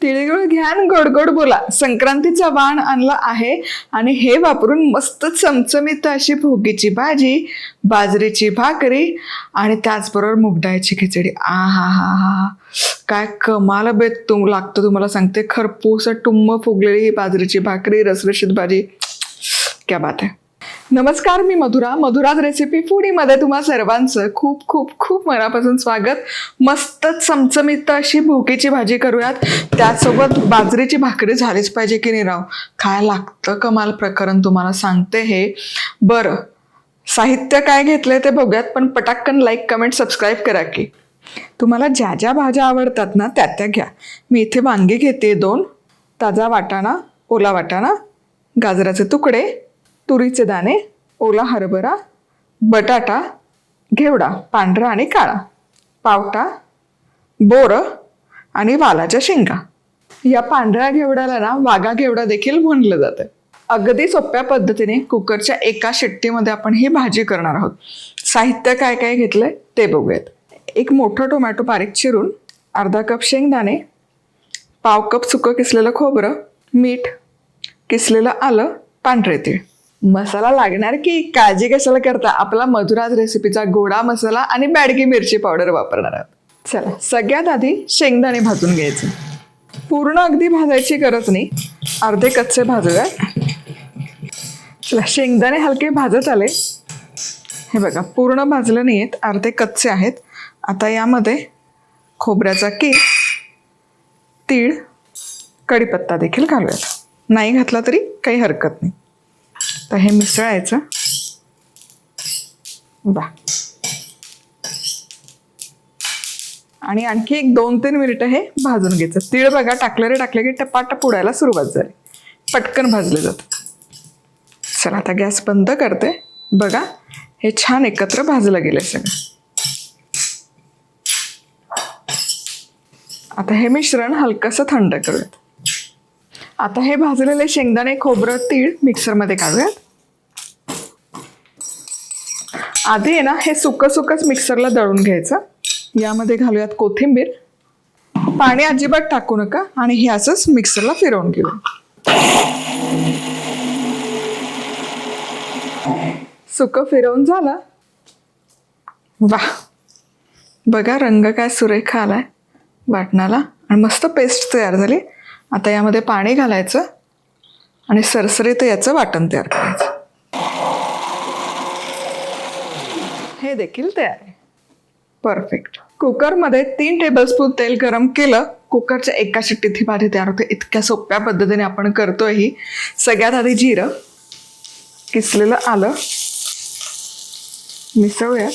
तिळगुळ घ्या आणि गोड गोड बोला. संक्रांतीचा वाण आणला आहे आणि हे वापरून मस्त चमचमीत अशी भोगीची भाजी, बाजरीची भाकरी आणि त्याचबरोबर मुगडाळीची खिचडी. आ हा हा हा, काय कमाल बेत लागतं तुम्हाला सांगते. खरपूस टुम्म फुगलेली ही बाजरीची भाकरी, रसरशीत भाजी, क्या बात आहे. नमस्कार, मी मधुराज रेसिपी फूडीमध्ये तुम्हा सर्वांचं खूप खूप खूप मनापासून स्वागत. मस्त चमचमीत अशी भोगीची भाजी करूयात. त्यासोबत बाजरीची भाकरी झालीच पाहिजे की नाही राव. काय लागतं कमाल प्रकरण तुम्हाला सांगते हे. बरं, साहित्य काय घेतलंय ते बघूयात, पण पटाक्कन लाईक कमेंट सबस्क्राईब करा की. तुम्हाला ज्या ज्या भाज्या आवडतात ना त्या घ्या. मी इथे वांगी घेते 2, ताजा वाटाणा, ओला वाटाणा, गाजराचे तुकडे, तुरीचे दाणे, ओला हरभरा, बटाटा, घेवडा पांढरा आणि काळा, पावटा, बोरं आणि वालाच्या शेंगा. या पांढऱ्या घेवड्याला ना वाघा घेवडा देखील म्हणलं जातं. अगदी सोप्या पद्धतीने कुकरच्या एका शिट्टीमध्ये आपण ही भाजी करणार आहोत. साहित्य काय काय घेतलंय ते बघूयात. एक मोठं टोमॅटो बारीक चिरून, अर्धा कप शेंगदाणे, पाव कप सुकं किसलेलं खोबरं, मीठ, किसलेलं आलं, पांढरे तीळ. मसाला लागणार की काळजी कशाला करता, आपला मधुराज रेसिपीचा गोडा मसाला आणि बॅडगी मिरची पावडर वापरणार आहोत. चला, सगळ्यात आधी शेंगदाणे भाजून घ्यायचे. पूर्ण अगदी भाजायची गरज नाही, अर्धे कच्चे भाजूया. चला, शेंगदाणे हलके भाजत आले. हे बघा, पूर्ण भाजले नाही आहेत, अर्धे कच्चे आहेत. आता यामध्ये खोबऱ्याचा कीस, तीळ, कढीपत्ता देखील घालूयात. नाही घातला तरी काही हरकत नाही. तर हे मिसळायचं. बा, आणि आणखी एक 2-3 मिनिटं हे भाजून घ्यायचं. तीळ बघा टाकले की टपाटप उडायला सुरुवात झाली, पटकन भाजले जातात. चला, आता गॅस बंद करते. बघा, हे छान एकत्र भाजलं गेलं सगळं. आता हे मिश्रण हलकंसं थंड करूयात. आता हे भाजलेले शेंगदाणे, खोबरं, तीळ मिक्सरमध्ये काढूयात. आधी आहे ना हे सुकंच मिक्सरला दळून घ्यायचं. यामध्ये घालूयात कोथिंबीर. पाणी अजिबात टाकू नका आणि हे असंच मिक्सरला फिरवून घेऊ. सुकं फिरवून झालं. वाह, बघा रंग काय सुरेख आलाय वाटणाला आणि मस्त पेस्ट तयार झाली. आता यामध्ये पाणी घालायचं आणि सरसरीत याचं वाटण तयार करायचं. हे देखील तयार आहे. परफेक्ट. कुकरमध्ये 3 टेबलस्पून तेल गरम केलं. कुकरच्या एका शिट्टीत ही भाजी तयार होते. इतक्या सोप्या पद्धतीने आपण करतोय ही. सगळ्यात आधी जिरं, किसलेलं आलं मिसळूयात.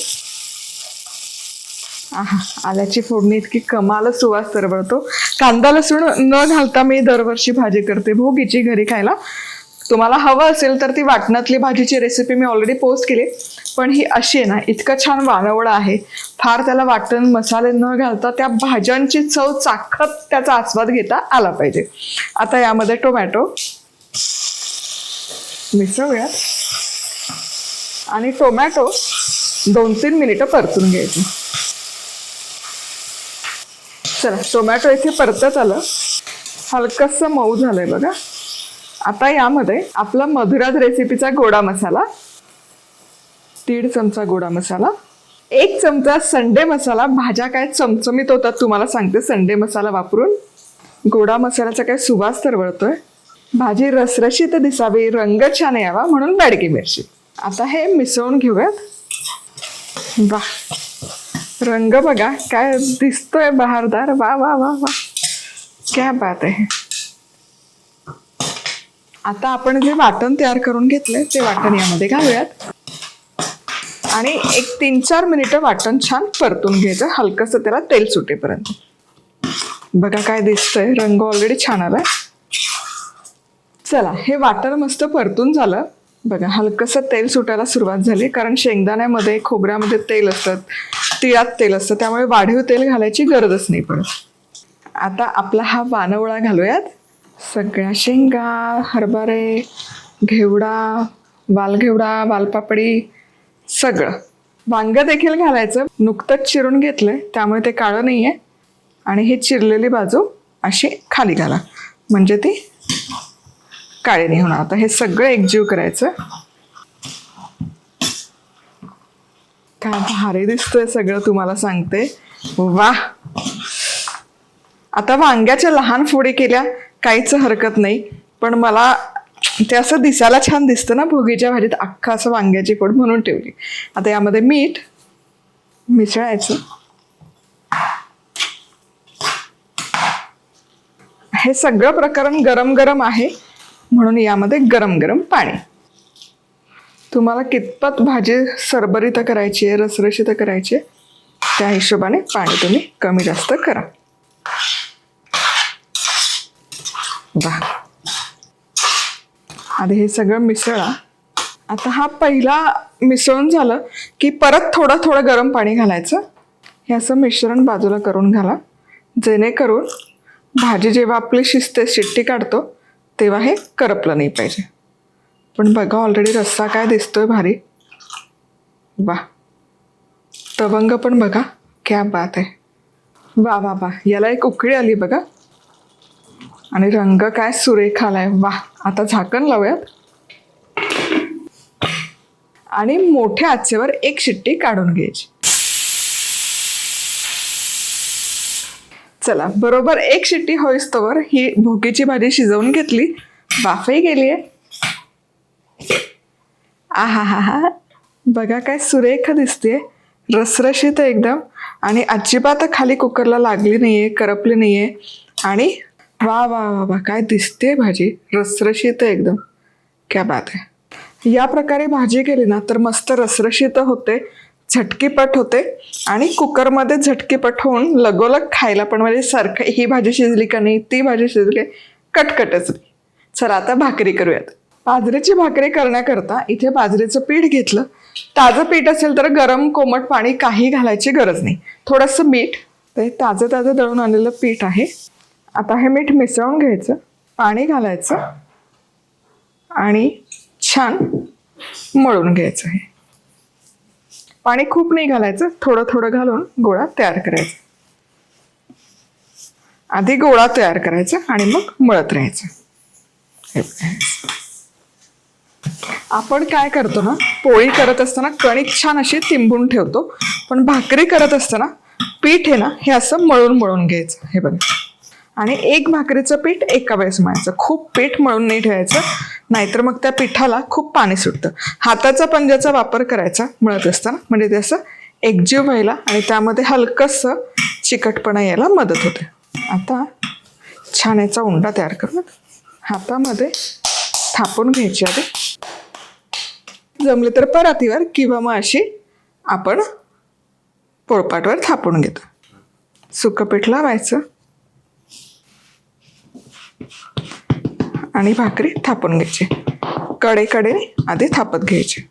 आहा, आल्याची फोडणी इतकी कमाल सुवास तरबळतो. कांदा लसूण न घालता मी दरवर्षी भाजी करते भोगीची घरी खायला. तुम्हाला हवं असेल तर ती वाटणातली भाजीची रेसिपी मी ऑलरेडी पोस्ट केली, पण ही अशी आहे ना, इतकं छान वानवळं आहे. फार त्याला वाटण मसाले न घालता त्या भाज्यांची चव चाखत त्याचा आस्वाद घेता आला पाहिजे. आता यामध्ये टोमॅटो मिसळूयात आणि टोमॅटो 2-3 मिनिटं परतून घ्यायचे. चला, टोमॅटो इथे परतत आलं, हलकंसं मऊ झालंय बघा. आता यामध्ये आपला मधुराज रेसिपीचा गोडा मसाला, 1.5 चमचा गोडा मसाला, 1 चमचा संडे मसाला. भाज्या काय चमचमीत होतात तुम्हाला सांगते संडे मसाला वापरून. गोडा मसाल्याचा काय सुवास तरवळतोय. भाजी रसरशीत दिसावी, रंग छान यावा म्हणून बॅडगी मिरची. आता हे मिसळून घेऊयात. वा, रंग बघा काय दिसतोय बहारदार. वा वा वा वा, क्या बात आहे. आता आपण जे वाटण तयार करून घेतलंय ते वाटण यामध्ये घालूयात आणि एक 3-4 मिनिटं वाटण छान परतून घ्यायचं, हलकंसं त्याला तेल सुटेपर्यंत. बघा काय दिसतंय, रंग ऑलरेडी छान आलाय. चला, हे वाटण मस्त परतून झालं. बघा, हलकंसं तेल सुटायला सुरुवात झाली, कारण शेंगदाण्यामध्ये, खोबऱ्यामध्ये तेल असतात, तिळात तेल असतं, त्यामुळे वाढीव तेल घालायची गरजच नाही पडत. आता आपला हा वानवळा घालूयात. सगळ्या शेंगा, हरभरे, घेवडा, वालघेवडा, वालपापडी सगळं. वांग देखील घालायचं. नुकतंच चिरून घेतलंय त्यामुळे ते काळं नाहीये. आणि ही चिरलेली बाजू अशी खाली घाला, म्हणजे ती काळी नाही होणार. आता हे सगळं एकजीव करायचं. काय भारी दिसतंय सगळं, तुम्हाला सांगते. वा. आता वांग्याच्या लहान फोडी केल्या, काहीच हरकत नाही, पण मला ते असं दिसायला छान दिसतं ना भोगीच्या भाजीत, अख्खा असं वांग्याची फोड म्हणून ठेवली. आता यामध्ये मीठ मिसळायचं. हे सगळं प्रकरण गरम गरम आहे, म्हणून यामध्ये गरम गरम पाणी. तुम्हाला कितपत भाजी सरबरीत करायची आहे, रसरशीत करायची आहे, त्या हिशोबाने पाणी तुम्ही कमी जास्त करा. वा. आधी हे सगळं मिसळा. आता हा पहिला मिसळून झालं की परत थोडं थोडं गरम पाणी घालायचं. हे असं मिश्रण बाजूला करून घाला, जेणेकरून भाजी जेव्हा आपली शिजते, शिट्टी काढतो, तेव्हा हे करपलं नाही पाहिजे. पण बघा ऑलरेडी रस्सा काय दिसतोय भारी. वा. तवंग पण बघा, क्या बात आहे. वा वा वा. याला एक उकळी आली बघा, आणि रंग काय सुरेख आलाय. वा. आता झाकण लावूयात आणि मोठ्या आचेवर एक शिट्टी काढून घ्यायची. चला, बरोबर एक शिट्टी होईस्तोवर ही भोगीची भाजी शिजवून घेतली. वाफही गेली आहे. आहा हा हा. बघा काय सुरेख दिसते, रसरशीत एकदम, आणि अजिबात खाली कुकरला लागली नाहीये, करपली नाहीये. आणि वा वा वा वा, काय दिसते भाजी, रसरशीत एकदम. क्या बात आहे. या प्रकारे भाजी केली ना तर मस्त रसरशीत होते, झटकीपट होते, आणि कुकरमध्ये झटकीपट होऊन लगोलग खायला पण, म्हणजे सारखं ही भाजी शिजली का नाही, ती भाजी शिजली, कटकटच नाही. चला आता भाकरी करूयात. बाजरीची भाकरी करण्याकरता इथे बाजरीचं पीठ घेतलं. ताजं पीठ असेल तर गरम कोमट पाणी काही घालायची गरज नाही. थोडंसं मीठ, ते ताजं ताजं दळून आलेलं पीठ आहे. आता हे मीठ मिसळून घ्यायचं, पाणी घालायचं आणि छान मळून घ्यायचं. हे पाणी खूप नाही घालायचं, थोडं थोडं घालून गोळा तयार करायचा. आधी गोळा तयार करायचा आणि मग मळत राहायचं. आपण काय करतो ना, पोळी करत असताना कणिक छान अशी तिंबून ठेवतो, पण भाकरी करत असताना पीठ आहे ना, हे असं मळून मळून घ्यायचं. हे बघा. आणि एक भाकरीचं पीठ एका वेळेस मळायचं, खूप पीठ मळून नाही ठेवायचं, नाहीतर मग त्या पिठाला खूप पाणी सुटतं. हाताचा पंजाचा वापर करायचा मळत असताना, म्हणजे ते असं एकजीव व्हायला आणि त्यामध्ये हलकंसं चिकटपणा यायला मदत होते. आता छान याचा उंडा तयार करून हातामध्ये थापून घ्यायची. आधी जमले तर परातीवर किंवा मग अशी आपण पोळपाटवर थापून घेतो. सुकं पीठ लावायचं आणि भाकरी थापून घ्यायची. कडेने आधी थापत घ्यायची,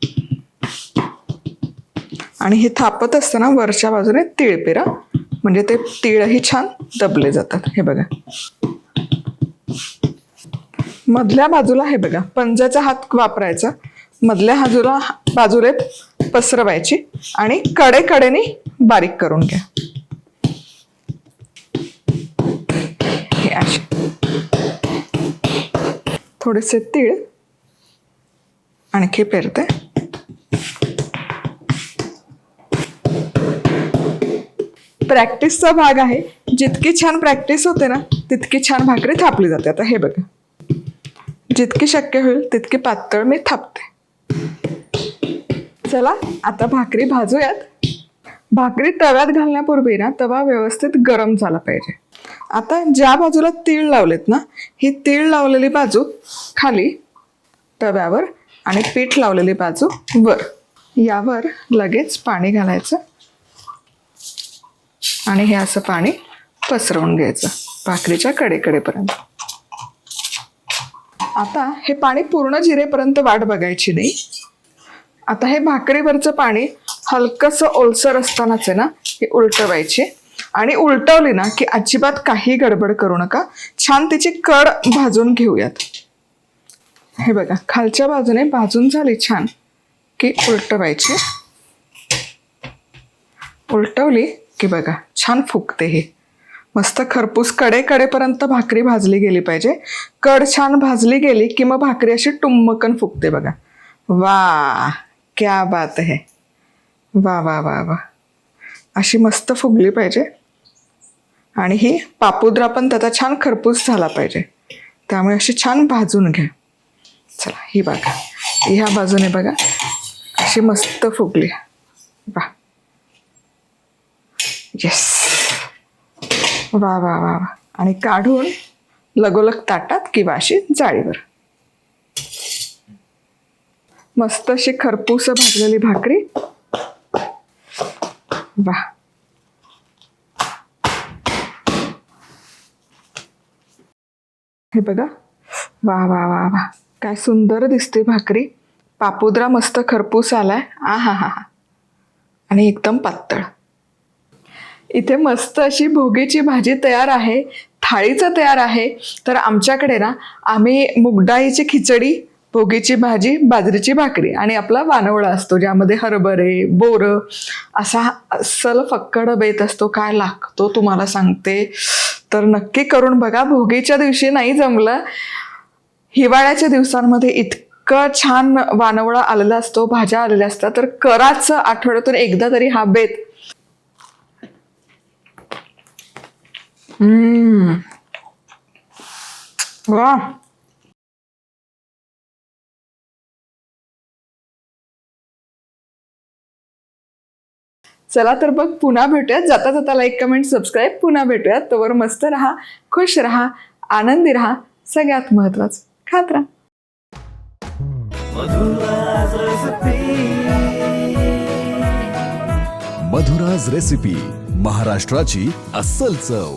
आणि हे थापत असताना वरच्या बाजूने तीळ पेरा, म्हणजे ते तीळही छान दबले जातात. हे बघा. मधल्या बाजूला हे बघा, पंजाचा हात वापरायचा, मधल्या बाजूला पसरवायची आणि कडेने बारीक करून घ्या. हे असे थोडेसे तीळ आणखी पेरते. प्रॅक्टिसचा भाग आहे, जितकी छान प्रॅक्टिस होते ना, तितकी छान भाकरी थापली जाते. आता हे बघा, जितकी शक्य होईल तितकी पातळ मी थापते. चला आता भाकरी भाजूयात. भाकरी तव्यात घालण्यापूर्वी ना तवा व्यवस्थित गरम झाला पाहिजे. आता ज्या बाजूला तीळ लावलेत ना, ही तीळ लावलेली बाजू खाली तव्यावर आणि पीठ लावलेली बाजू वर. यावर लगेच पाणी घालायचं आणि हे असं पाणी पसरवून घ्यायचं भाकरीच्या कडेकडेपर्यंत. आता हे पाणी पूर्ण जिरेपर्यंत वाट बघायची नाही. आता हे भाकरीवरचं पाणी हलकंसं ओलसर असतानाच आहे ना, हे उलटवायचे, आणि उलटवली ना की अजिबात काही गडबड करू नका. छान तिची कड भाजून घेऊयात. हे बघा, खालच्या बाजूने भाजून झाली छान की उलटवायची. उलटवली की बघा छान फुगते. हे मस्त खरपूस कडेपर्यंत भाकरी भाजली गेली पाहिजे. कड छान भाजली गेली की मग भाकरी अशी टुम्मकन फुगते बघा. वा क्या बात है. वा वा वा वा. अशी मस्त फुगली पाहिजे. आणि ही पापुद्रा पण त्याचा छान खरपूस झाला पाहिजे. त्यामुळे अशी छान भाजून घ्या. चला ही बघा, ह्या बाजूने बघा अशी मस्त फुगली. वा येस. वा वा वा वा. आणि काढून लगोलग ताटात किंवा अशी जाळीवर. मस्त अशी खरपूस भाजलेली भाकरी. वा. हे बघा. वा वा वा वा. काय सुंदर दिसते भाकरी. पापुद्रा मस्त खरपूस आलाय. आ हा हा. आणि एकदम पातळ. इथे मस्त अशी भोगीची भाजी तयार आहे. थाळीचं तयार आहे. तर आमच्याकडे ना आम्ही मुगडाळीची खिचडी, भोगीची भाजी, बाजरीची भाकरी आणि आपला वानवळा असतो ज्यामध्ये हरभरे, बोरं असा अस्सल फक्कड बेत असतो. काय लागतो तुम्हाला सांगते. तर नक्की करून बघा. भोगीच्या दिवशी नाही जमलं, हिवाळ्याच्या दिवसांमध्ये इतकं छान वानवळा आलेला असतो, भाज्या आलेल्या असतात. तर कराच आठवड्यातून एकदा तरी हा बेत. वा. चला तर बघ, पुन्हा भेटूयात. जाता जाता लाईक, कमेंट, सबस्क्राईब. पुन्हा भेटूयात. तोवर मस्त राहा, खुश राहा, आनंदी राहा. सगळ्यात महत्वाचं खात राहा. मधुराज रेसिपी, महाराष्ट्राची अस्सल चव.